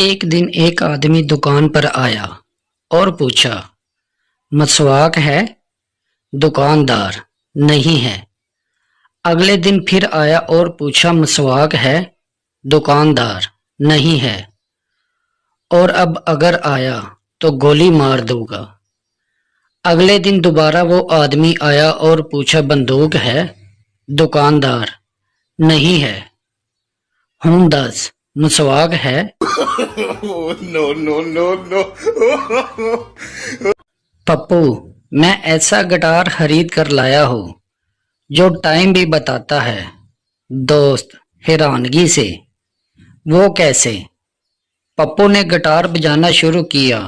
एक दिन एक आदमी दुकान पर आया और पूछा, मसवाक है? दुकानदार, नहीं है। अगले दिन फिर आया और पूछा, मसवाक है? दुकानदार, नहीं है। और अब अगर आया तो गोली मार दूंगा। अगले दिन दोबारा वो आदमी आया और पूछा, बंदूक है? दुकानदार, नहीं है। हूं दस, मसवाक है? no, no, no, no. Pappu, मैं ऐसा गिटार खरीद कर लाया हूँ जो टाइम भी बताता है। दोस्त हैरानगी से, वो कैसे? पप्पू ने गिटार बजाना शुरू किया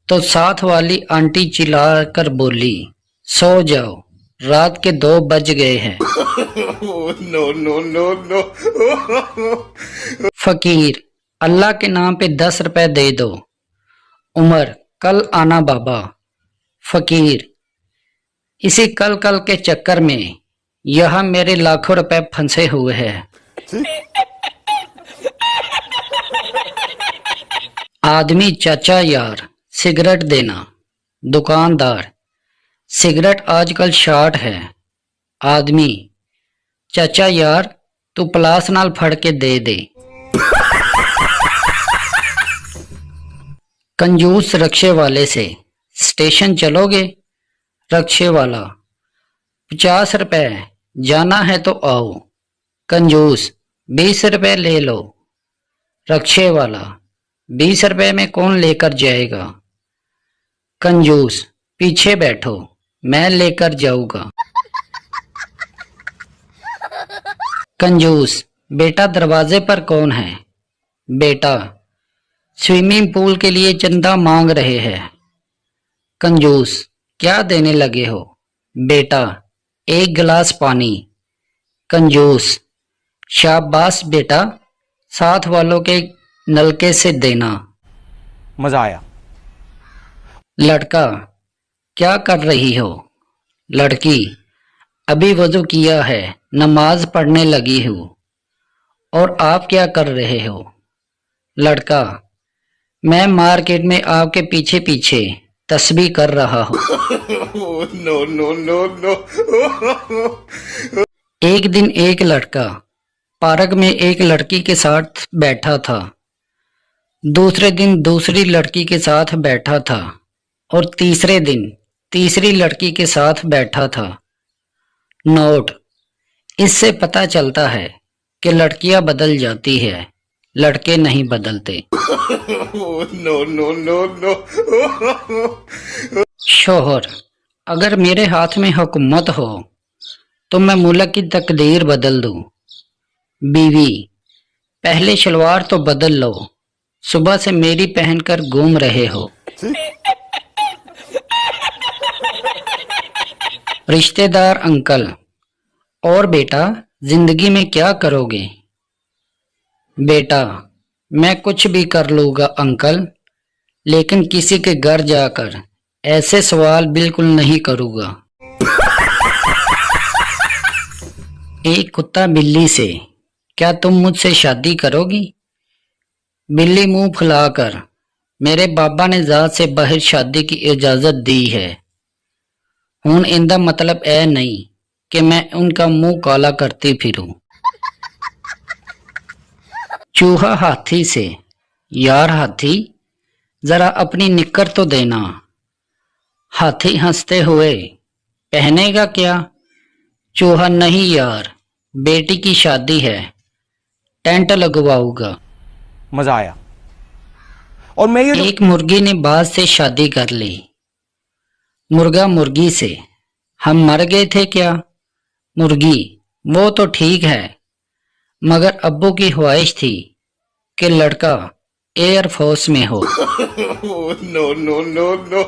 तो साथ वाली आंटी चिल्ला कर बोली, सो जाओ, रात के 2 बज गए हैं। no, no, no, no. फकीर, अल्लाह के नाम पे 10 रुपए दे दो। उमर, कल आना बाबा। फकीर, इसी कल कल के चक्कर में यह मेरे लाखों रुपए फंसे हुए हैं। आदमी, चाचा यार सिगरेट देना। दुकानदार, सिगरेट आजकल शॉर्ट है। आदमी, चाचा यार तू पलास नाल फड़ के दे दे। कंजूस रक्षे वाले से, स्टेशन चलोगे? रक्षे वाला, 50 रुपए, जाना है तो आओ। कंजूस, 20 रुपए ले लो। रक्षे वाला, 20 रुपए में कौन लेकर जाएगा? कंजूस, पीछे बैठो, मैं लेकर जाऊंगा। कंजूस, बेटा दरवाजे पर कौन है? बेटा, स्विमिंग पूल के लिए चंदा मांग रहे हैं। कंजूस, क्या देने लगे हो? बेटा, 1 गिलास पानी। कंजूस, शाबाश बेटा, साथ वालों के नलके से देना। मजा आया। लड़का, क्या कर रही हो? लड़की, अभी वजू किया है, नमाज पढ़ने लगी हूँ। और आप क्या कर रहे हो? लड़का, मैं मार्केट में आपके पीछे पीछे तस्बीह कर रहा हूँ। no, no, no, no. एक दिन एक लड़का पार्क में एक लड़की के साथ बैठा था। दूसरे दिन दूसरी लड़की के साथ बैठा था और तीसरे दिन तीसरी लड़की के साथ बैठा था। नोट, इससे पता चलता है कि लड़कियां बदल जाती है, लड़के नहीं बदलते। no, no, no, no. शोहर, अगर मेरे हाथ में हुकूमत हो तो मैं मुल्क की तकदीर बदल दूं। बीवी, पहले शलवार तो बदल लो, सुबह से मेरी पहनकर घूम रहे हो। रिश्तेदार अंकल, और बेटा जिंदगी में क्या करोगे? बेटा, मैं कुछ भी कर लूंगा अंकल, लेकिन किसी के घर जाकर ऐसे सवाल बिल्कुल नहीं करूंगा। एक कुत्ता बिल्ली से, क्या तुम मुझसे शादी करोगी? बिल्ली मुंह फुलाकर, मेरे बाबा ने जात से बाहर शादी की इजाजत दी है। हुन इंदा मतलब ऐ नहीं कि मैं उनका मुंह काला करती फिरूं। चूहा हाथी से, यार हाथी जरा अपनी निक्कर तो देना। हाथी हंसते हुए, पहनेगा क्या? चूहा, नहीं यार, बेटी की शादी है, टेंट लगवाऊंगा। मजा आया। और मैं ये एक मुर्गी ने बाज से शादी कर ली। मुर्गा मुर्गी से, हम मर गए थे क्या? मुर्गी, वो तो ठीक है, मगर अब्बू की ख्वाहिश थी कि लड़का एयर फोर्स में हो। no, no, no, no.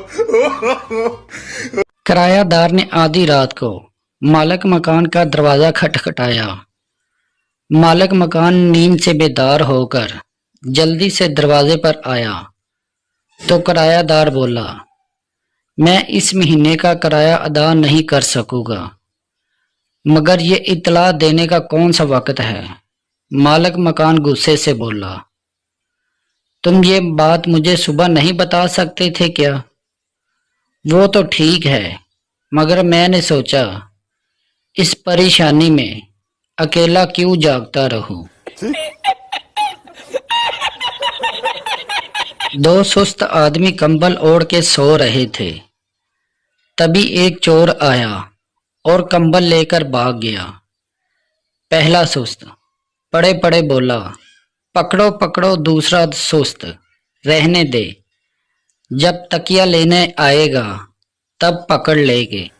किरायादार ने आधी रात को मालिक मकान का दरवाजा खटखटाया। मालिक मकान नींद से बेदार होकर जल्दी से दरवाजे पर आया तो किरायादार बोला, मैं इस महीने का किराया अदा नहीं कर सकूंगा, मगर ये इत्तला देने का कौन सा वक्त है? मालिक मकान गुस्से से बोला। तुम ये बात मुझे सुबह नहीं बता सकते थे क्या? वो तो ठीक है, मगर मैंने सोचा इस परेशानी में अकेला क्यों जागता रहूं। दो सुस्त आदमी कंबल ओढ़ के सो रहे थे। तभी एक चोर आया और कंबल लेकर भाग गया। पहला सुस्त पड़े पड़े बोला, पकड़ो पकड़ो दूसरा सुस्त, रहने दे, जब तकिया लेने आएगा तब पकड़ लेंगे।